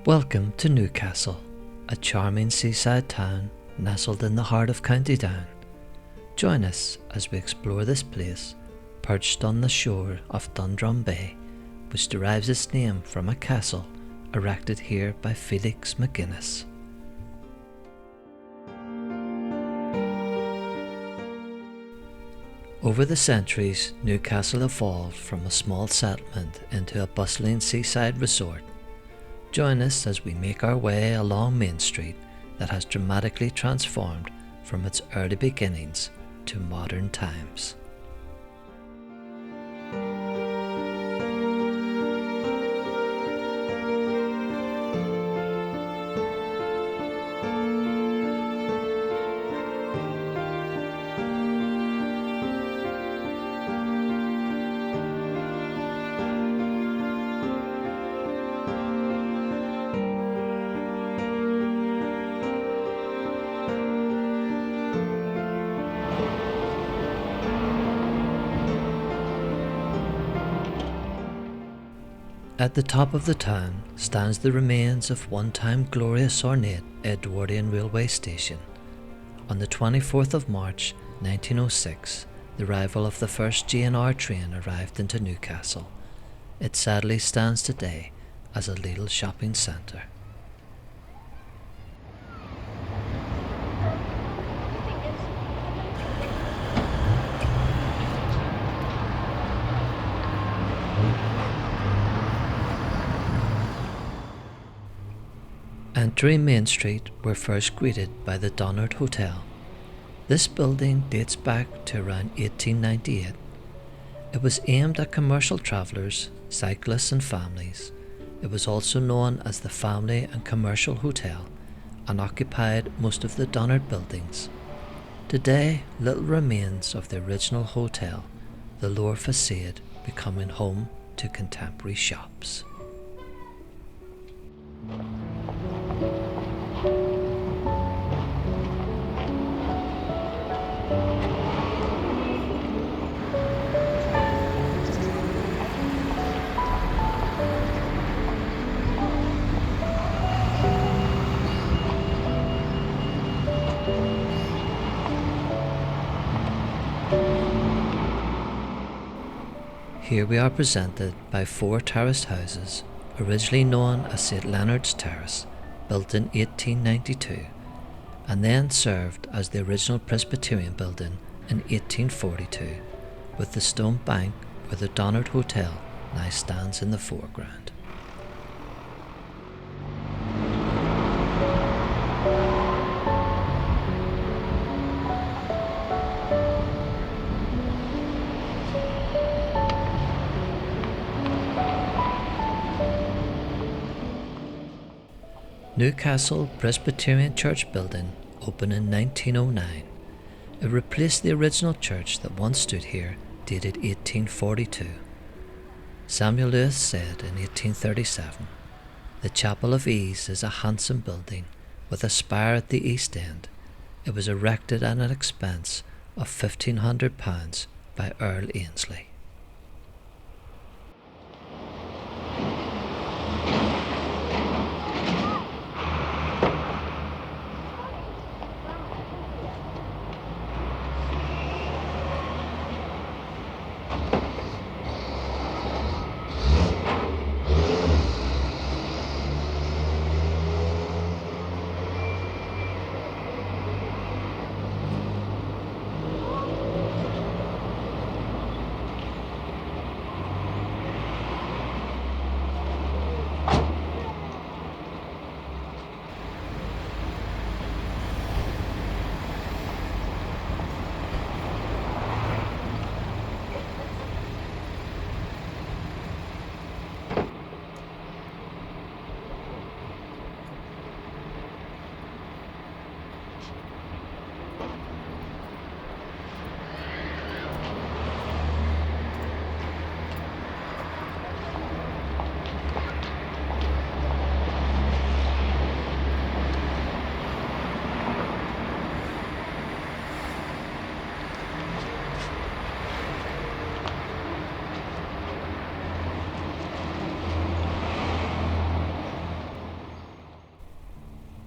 Welcome to Newcastle, a charming seaside town nestled in the heart of County Down. Join us as we explore this place, perched on the shore of Dundrum Bay, which derives its name from a castle erected here by Felix McGuinness. Over the centuries, Newcastle evolved from a small settlement into a bustling seaside resort. Join us as we make our way along Main Street that has dramatically transformed from its early beginnings to modern times. At the top of the town stands the remains of one-time glorious ornate Edwardian railway station. On the 24th of March 1906, the arrival of the first G&R train arrived into Newcastle. It sadly stands today as a little shopping centre. Entering Main Street, we're first greeted by the Donard Hotel. This building dates back to around 1898. It was aimed at commercial travellers, cyclists and families. It was also known as the Family and Commercial Hotel and occupied most of the Donard buildings. Today, little remains of the original hotel, the lower facade becoming home to contemporary shops. Here we are presented by four terraced houses, originally known as St Leonard's Terrace, built in 1892, and then served as the original Presbyterian building in 1842, with the stone bank where the Donard Hotel now stands in the foreground. Newcastle Presbyterian Church building opened in 1909. It replaced the original church that once stood here, dated 1842. Samuel Lewis said in 1837, "The Chapel of Ease is a handsome building with a spire at the east end. It was erected at an expense of £1,500 by Earl Ainsley."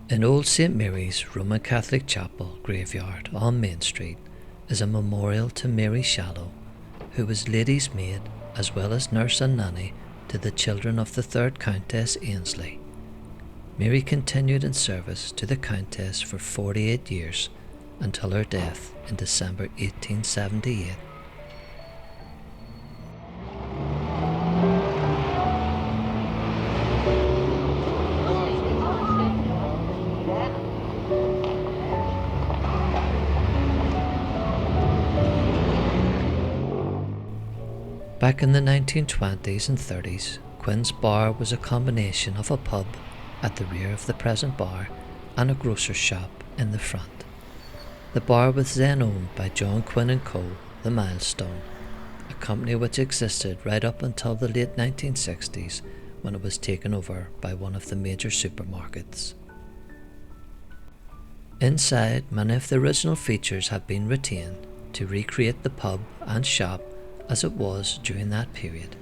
In Old St Mary's Roman Catholic Chapel graveyard on Main Street is a memorial to Mary Shallow, who was lady's maid as well as nurse and nanny to the children of the 3rd Countess Ainsley. Mary continued in service to the Countess for 48 years until her death in December 1878. Back in the 1920s and 30s, Quinn's Bar was a combination of a pub at the rear of the present bar and a grocer's shop in the front. The bar was then owned by John Quinn & Co, the Milestone, a company which existed right up until the late 1960s when it was taken over by one of the major supermarkets. Inside, many of the original features have been retained to recreate the pub and shop as it was during that period.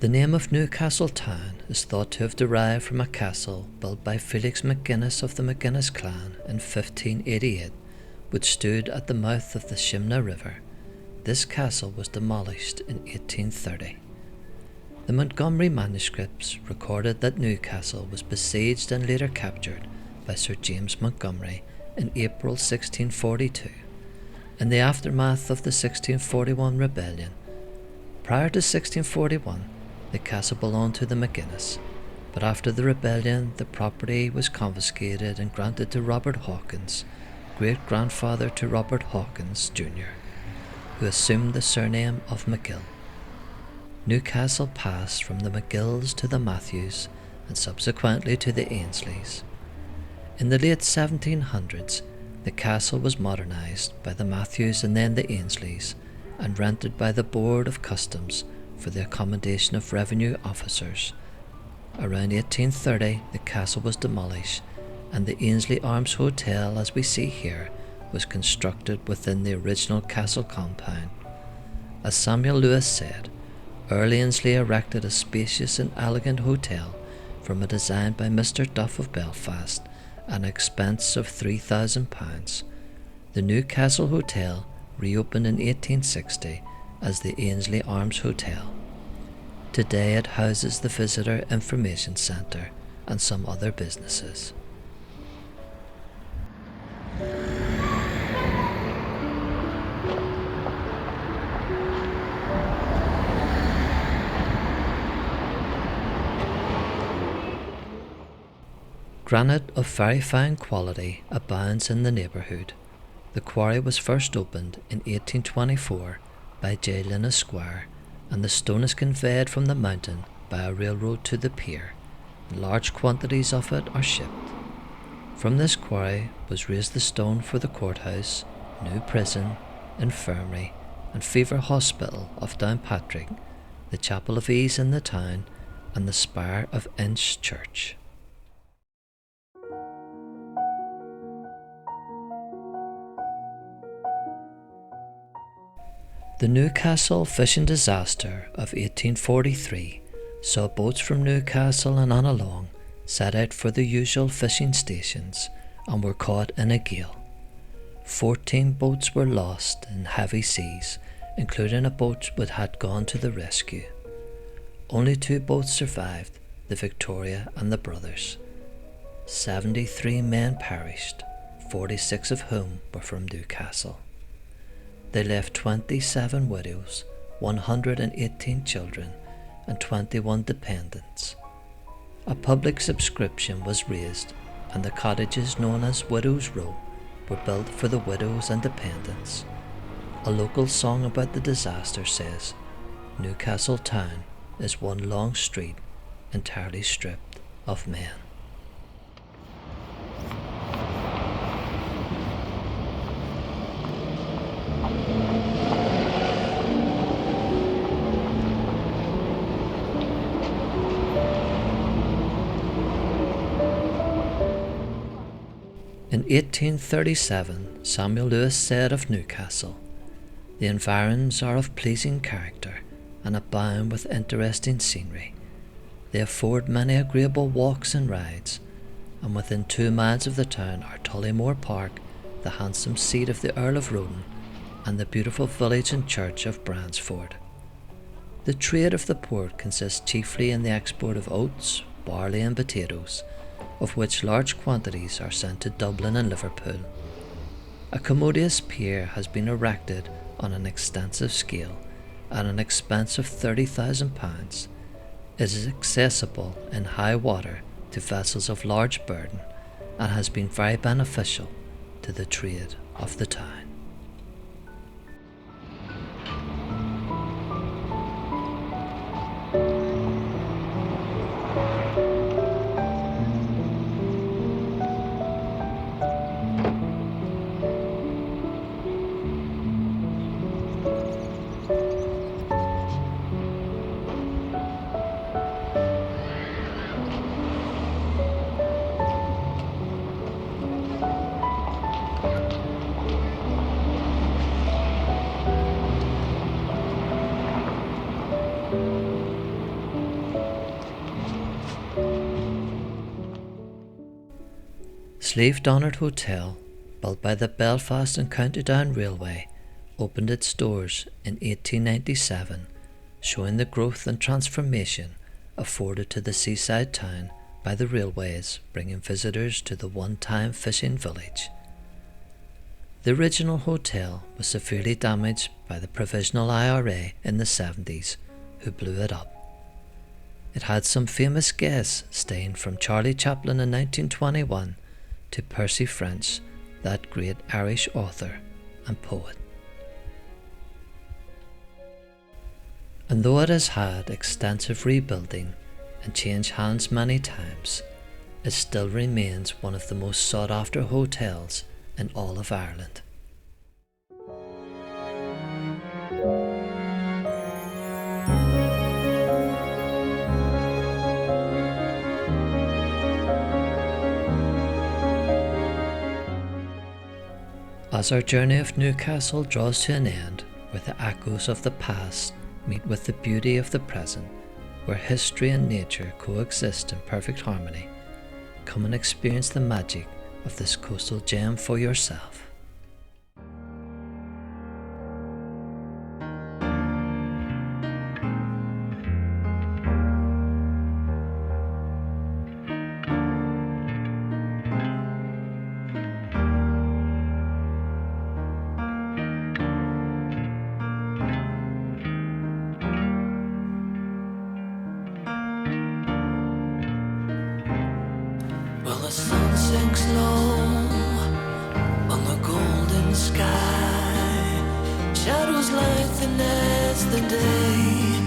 The name of Newcastle town is thought to have derived from a castle built by Felix MacGuinness of the MacGuinness clan in 1588, which stood at the mouth of the Shimna River. This castle was demolished in 1830. The Montgomery manuscripts recorded that Newcastle was besieged and later captured by Sir James Montgomery in April 1642, in the aftermath of the 1641 rebellion. Prior to 1641, the castle belonged to the MacGuinness, but after the rebellion the property was confiscated and granted to Robert Hawkins, great-grandfather to Robert Hawkins Jr., who assumed the surname of McGill. Newcastle passed from the McGills to the Matthews and subsequently to the Ainsleys. In the late 1700s, the castle was modernised by the Matthews and then the Ainsleys and rented by the Board of Customs for the accommodation of revenue officers. Around 1830, the castle was demolished and the Ainsley Arms Hotel, as we see here, was constructed within the original castle compound. As Samuel Lewis said, Earl Ainsley erected a spacious and elegant hotel from a design by Mr. Duff of Belfast at an expense of £3,000. The Newcastle Hotel reopened in 1860 as the Ainsley Arms Hotel. Today it houses the Visitor Information Centre and some other businesses. Granite of very fine quality abounds in the neighbourhood. The quarry was first opened in 1824 by J. Lynn Esquire, and the stone is conveyed from the mountain by a railroad to the pier, and large quantities of it are shipped. From this quarry was raised the stone for the courthouse, new prison, infirmary, and fever hospital of Downpatrick the Chapel of Ease in the town, and the spire of Inch Church. The Newcastle fishing disaster of 1843 saw boats from Newcastle and on along set out for the usual fishing stations and were caught in a gale. 14 boats were lost in heavy seas, including a boat which had gone to the rescue. Only 2 boats survived, the Victoria and the Brothers. 73 men perished, 46 of whom were from Newcastle. They left 27 widows, 118 children, and 21 dependents. A public subscription was raised, and the cottages known as Widows' Row were built for the widows and dependents. A local song about the disaster says, "Newcastle town is one long street entirely stripped of men." In 1837, Samuel Lewis said of Newcastle, "The environs are of pleasing character and abound with interesting scenery. They afford many agreeable walks and rides, and within 2 miles of the town are Tullymore Park, the handsome seat of the Earl of Roden, and the beautiful village and church of Bransford. The trade of the port consists chiefly in the export of oats, barley and potatoes, of which large quantities are sent to Dublin and Liverpool. A commodious pier has been erected on an extensive scale at an expense of £30,000. It is accessible in high water to vessels of large burden and has been very beneficial to the trade of the town." Slieve Donard Hotel, built by the Belfast and County Down Railway, opened its doors in 1897, showing the growth and transformation afforded to the seaside town by the railways bringing visitors to the one-time fishing village. The original hotel was severely damaged by the Provisional IRA in the 70s, who blew it up. It had some famous guests staying from Charlie Chaplin in 1921 to Percy French, that great Irish author and poet. And though it has had extensive rebuilding and changed hands many times, it still remains one of the most sought after hotels in all of Ireland. As our journey of Newcastle draws to an end, where the echoes of the past meet with the beauty of the present, where history and nature coexist in perfect harmony, come and experience the magic of this coastal gem for yourself. Well, the sun sinks low on the golden sky. Shadows lengthen as the day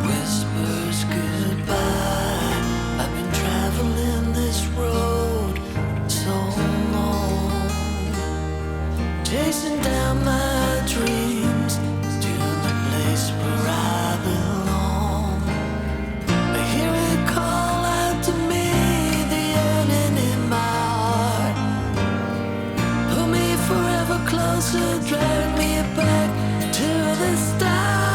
whispers goodbye. I've been traveling this road so long, chasing down my dreams to the place where I belong. so drag me back to the start.